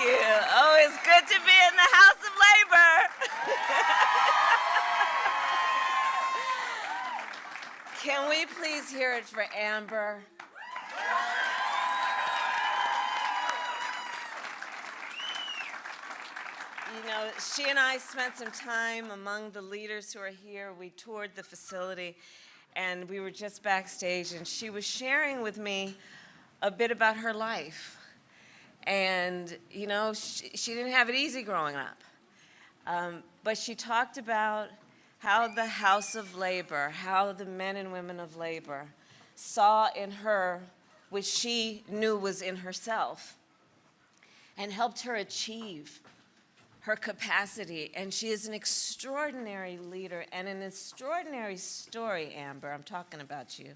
you. Oh, it's good to be in the House of Labor. Can we please hear it for Amber? You know, she and I spent some time among the leaders who are here. We toured the facility, and we were just backstage, and she was sharing with me a bit about her life. And, you know, she didn't have it easy growing up. But she talked about how the House of Labor, how the men and women of labor saw in her what she knew was in herself and helped her achieve her capacity. And she is an extraordinary leader and an extraordinary story, Amber, I'm talking about you,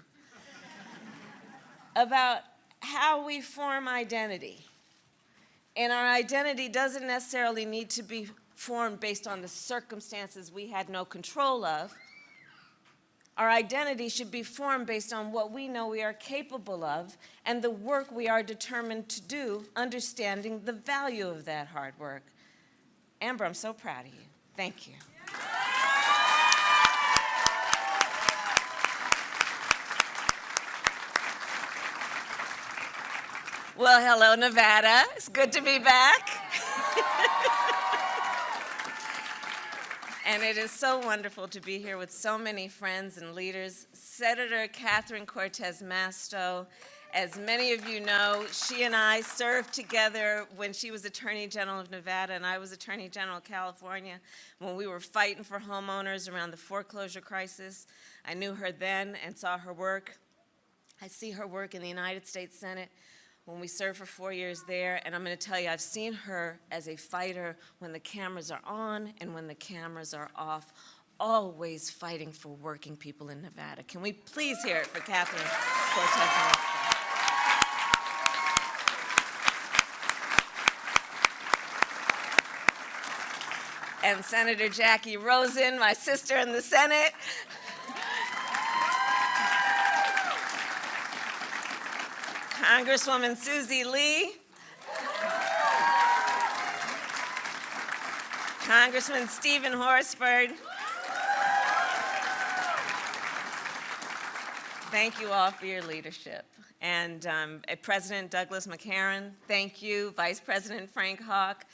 about how we form identity. And our identity doesn't necessarily need to be formed based on the circumstances we had no control of. Our identity should be formed based on what we know we are capable of and the work we are determined to do, understanding the value of that hard work. Amber, I'm so proud of you. Thank you. Well, hello, Nevada. It's good to be back. And it is so wonderful to be here with so many friends and leaders. Senator Catherine Cortez Masto, as many of you know, she and I served together when she was Attorney General of Nevada and I was Attorney General of California when we were fighting for homeowners around the foreclosure crisis. I knew her then and saw her work. I see her work in the United States Senate when we served for 4 years there, and I'm going to tell you, I've seen her as a fighter when the cameras are on and when the cameras are off, always fighting for working people in Nevada. Can we please hear it for Catherine Cortez Masto? And Senator Jackie Rosen, my sister in the Senate. Congresswoman Susie Lee, Congressman Stephen Horsford. Thank you all for your leadership. And President Douglas McCarran, thank you. Vice President Frank Hawk.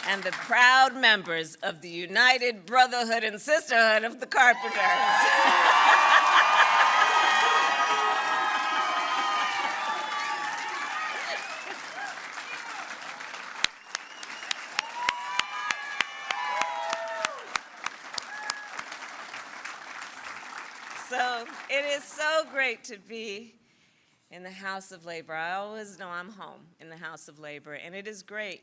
And the proud members of the United Brotherhood and Sisterhood of the Carpenters. So it is so great to be in the House of Labor. I always know I'm home in the House of Labor, and it is great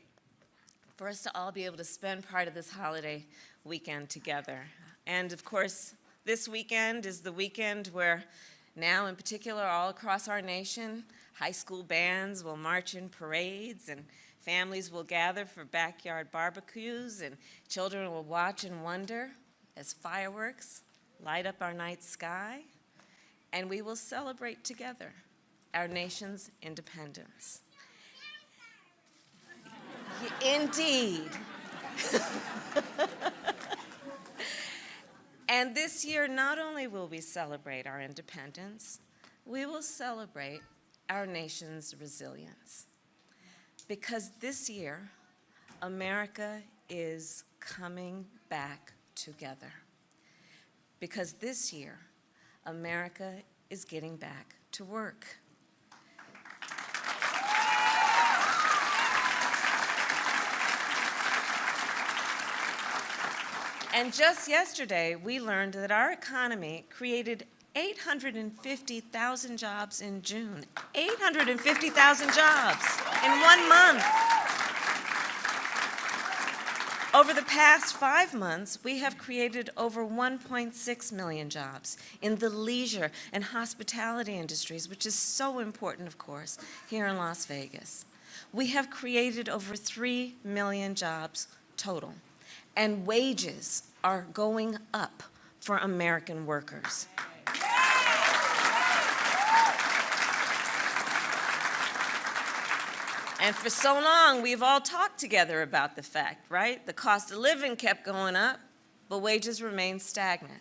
for us to all be able to spend part of this holiday weekend together. And of course, this weekend is the weekend where now in particular all across our nation, high school bands will march in parades and families will gather for backyard barbecues and children will watch and wonder as fireworks light up our night sky, and we will celebrate together our nation's independence. Indeed. And this year, not only will we celebrate our independence, we will celebrate our nation's resilience. Because this year, America is coming back together. Because this year, America is getting back to work. And just yesterday, we learned that our economy created 850,000 jobs in June. 850,000 jobs in 1 month. Over the past 5 months, we have created over 1.6 million jobs in the leisure and hospitality industries, which is so important, of course, here in Las Vegas. We have created over 3 million jobs total. And wages are going up for American workers. And for so long, we've all talked together about the fact, right? The cost of living kept going up, but wages remained stagnant.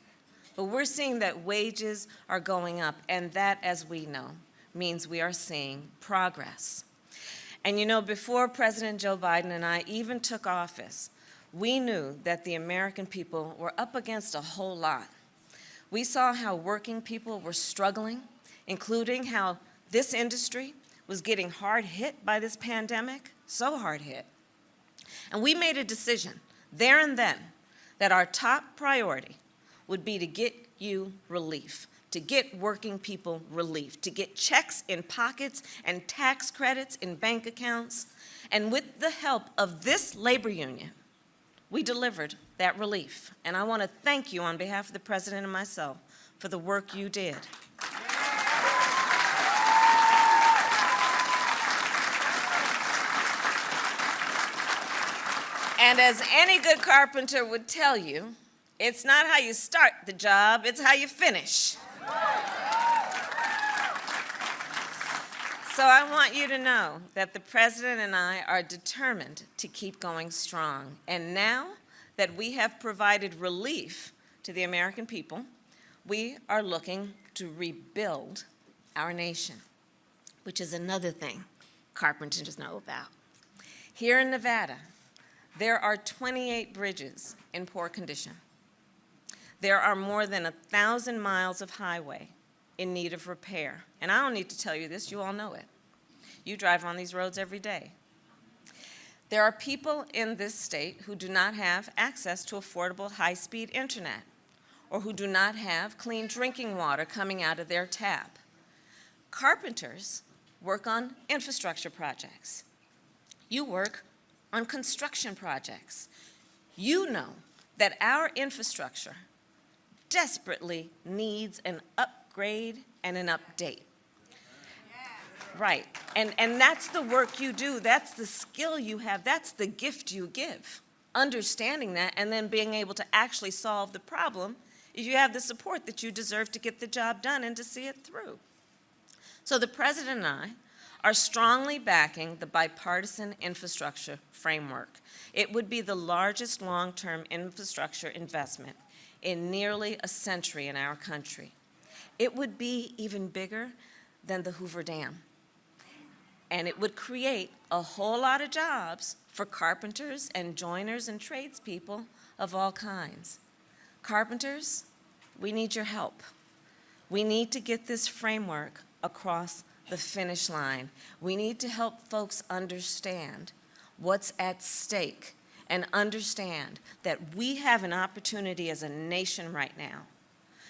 But we're seeing that wages are going up, and that, as we know, means we are seeing progress. And you know, before President Joe Biden and I even took office, we knew that the American people were up against a whole lot. We saw how working people were struggling, including how this industry was getting hard hit by this pandemic, so hard hit. And we made a decision there and then that our top priority would be to get you relief, to get working people relief, to get checks in pockets and tax credits in bank accounts. And with the help of this labor union, we delivered that relief. And I want to thank you on behalf of the President and myself for the work you did. And as any good carpenter would tell you, it's not how you start the job, it's how you finish. So I want you to know that the President and I are determined to keep going strong. And now that we have provided relief to the American people, we are looking to rebuild our nation, which is another thing carpenters know about. Here in Nevada, there are 28 bridges in poor condition. There are more than 1,000 miles of highway in need of repair. And I don't need to tell you this, you all know it. You drive on these roads every day. There are people in this state who do not have access to affordable high-speed internet, or who do not have clean drinking water coming out of their tap. Carpenters work on infrastructure projects. You work on construction projects. You know that our infrastructure desperately needs an upgrade and an update. Right, and that's the work you do, that's the skill you have, that's the gift you give. Understanding that and then being able to actually solve the problem if you have the support that you deserve to get the job done and to see it through. So the President and I are strongly backing the Bipartisan Infrastructure Framework. It would be the largest long-term infrastructure investment in nearly a century in our country. It would be even bigger than the Hoover Dam. And it would create a whole lot of jobs for carpenters and joiners and tradespeople of all kinds. Carpenters, we need your help. We need to get this framework across the finish line. We need to help folks understand what's at stake and understand that we have an opportunity as a nation right now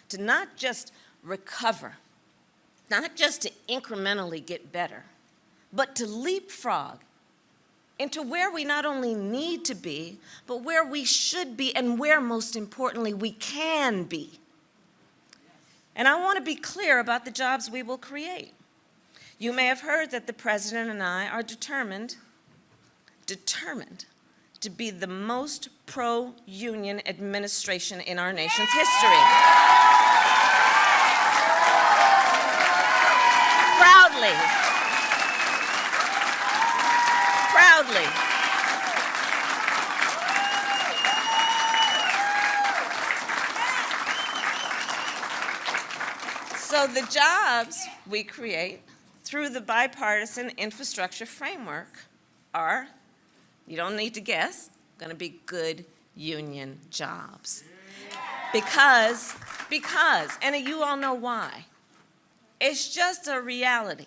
to not just recover, not just to incrementally get better, but to leapfrog into where we not only need to be, but where we should be and where, most importantly, we can be. And I want to be clear about the jobs we will create. You may have heard that the President and I are determined to be the most pro-union administration in our nation's history. Proudly. So the jobs we create through the Bipartisan Infrastructure Framework are, you don't need to guess, going to be good union jobs. Because, and you all know why. It's just a reality.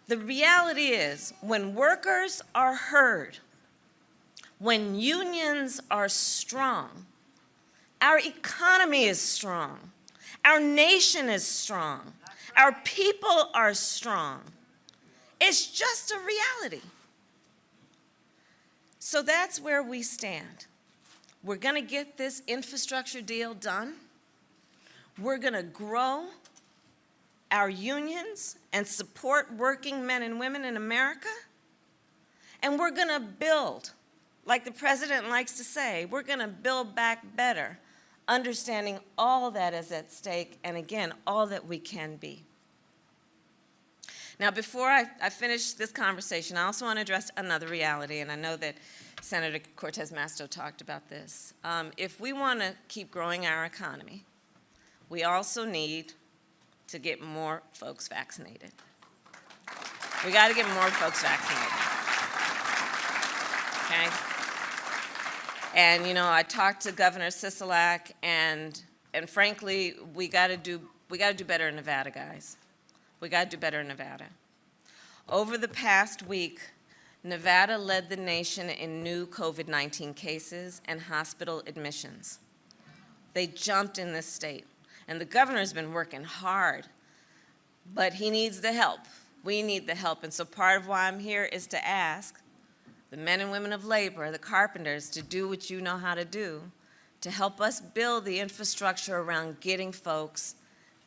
The reality is, when workers are heard, when unions are strong, our economy is strong, our nation is strong, our people are strong. It's just a reality. So that's where we stand. We're going to get this infrastructure deal done. We're going to grow our unions and support working men and women in America. And we're going to build, like the President likes to say, we're going to build back better, understanding all that is at stake and, again, all that we can be. Now, before I finish this conversation, I also want to address another reality, and I know that Senator Cortez Masto talked about this. If we want to keep growing our economy, we also need to get more folks vaccinated. We got to get more folks vaccinated. Okay? And you know, I talked to Governor Sisolak, and frankly, we got to do better in Nevada, guys. We got to do better in Nevada. Over the past week, Nevada led the nation in new COVID-19 cases and hospital admissions. They jumped in this state. And the governor's been working hard, but he needs the help. We need the help. And so part of why I'm here is to ask the men and women of labor, the carpenters, to do what you know how to do to help us build the infrastructure around getting folks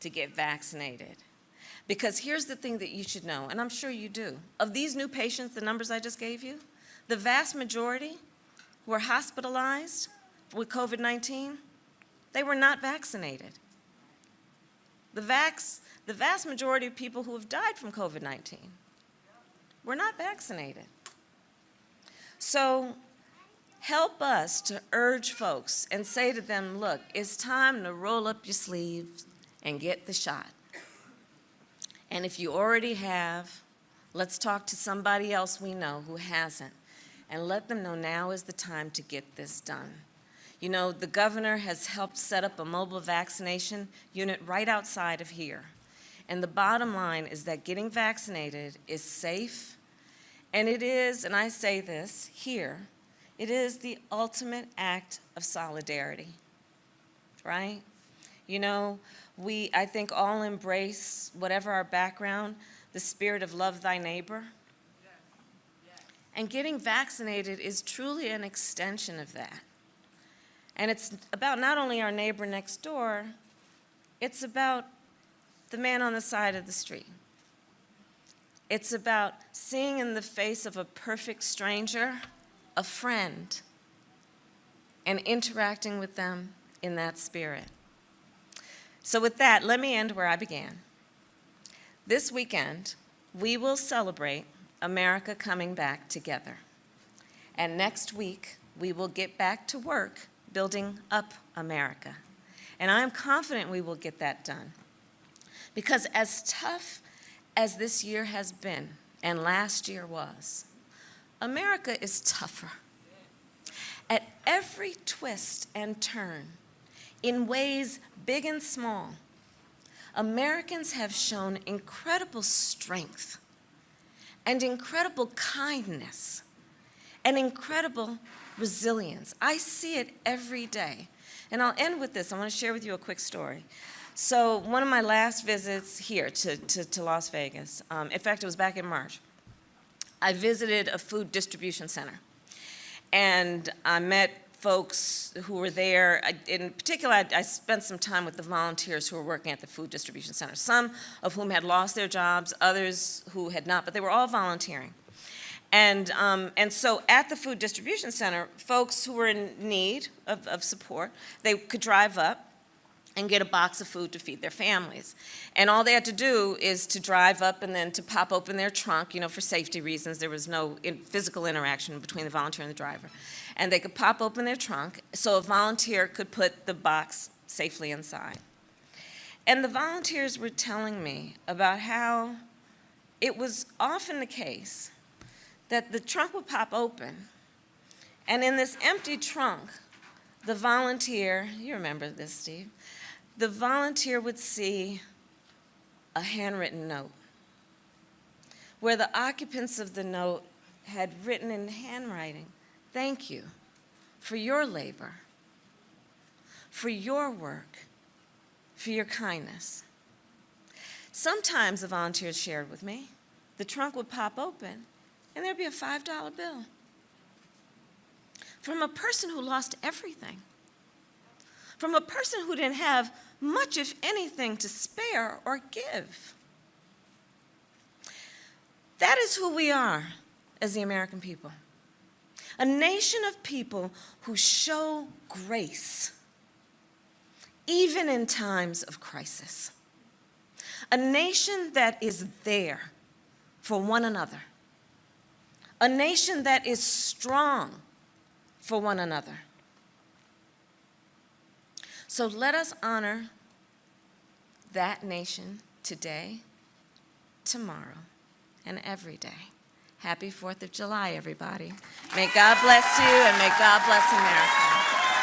to get vaccinated. Because here's the thing that you should know, and I'm sure you do. Of these new patients, the numbers I just gave you, the vast majority were hospitalized with COVID-19. They were not vaccinated. The vast majority of people who have died from COVID-19 were not vaccinated. So help us to urge folks and say to them, look, it's time to roll up your sleeves and get the shot. And if you already have, let's talk to somebody else we know who hasn't, and let them know now is the time to get this done. You know, the governor has helped set up a mobile vaccination unit right outside of here. And the bottom line is that getting vaccinated is safe, and it is, and I say this here, it is the ultimate act of solidarity, right? You know, we, I think, all embrace, whatever our background, the spirit of love thy neighbor. And getting vaccinated is truly an extension of that. And it's about not only our neighbor next door, it's about the man on the side of the street. It's about seeing in the face of a perfect stranger a friend and interacting with them in that spirit. So with that, let me end where I began. This weekend, we will celebrate America coming back together. And next week, we will get back to work building up America. And I'm confident we will get that done. Because as tough as this year has been, and last year was, America is tougher. At every twist and turn, in ways big and small, Americans have shown incredible strength and incredible kindness and incredible resilience. I see it every day. And I'll end with this. I want to share with you a quick story. So one of my last visits here to Las Vegas, in fact, it was back in March, I visited a food distribution center. And I met folks who were there. In particular, I spent some time with the volunteers who were working at the food distribution center, some of whom had lost their jobs, others who had not, but they were all volunteering. And so at the food distribution center, folks who were in need of support, they could drive up and get a box of food to feed their families. And all they had to do is to drive up and then to pop open their trunk, you know, for safety reasons. There was no physical interaction between the volunteer and the driver. And they could pop open their trunk so a volunteer could put the box safely inside. And the volunteers were telling me about how it was often the case that the trunk would pop open, and in this empty trunk, the volunteer, you remember this, Steve, the volunteer would see a handwritten note where the occupants of the note had written in handwriting, "Thank you for your labor, for your work, for your kindness." Sometimes the volunteers shared with me, the trunk would pop open and there'd be a $5 bill from a person who lost everything, from a person who didn't have much, if anything, to spare or give. That is who we are as the American people. A nation of people who show grace, even in times of crisis. A nation that is there for one another, a nation that is strong for one another. So let us honor that nation today, tomorrow, and every day. Happy 4th of July, everybody. May God bless you, and may God bless America.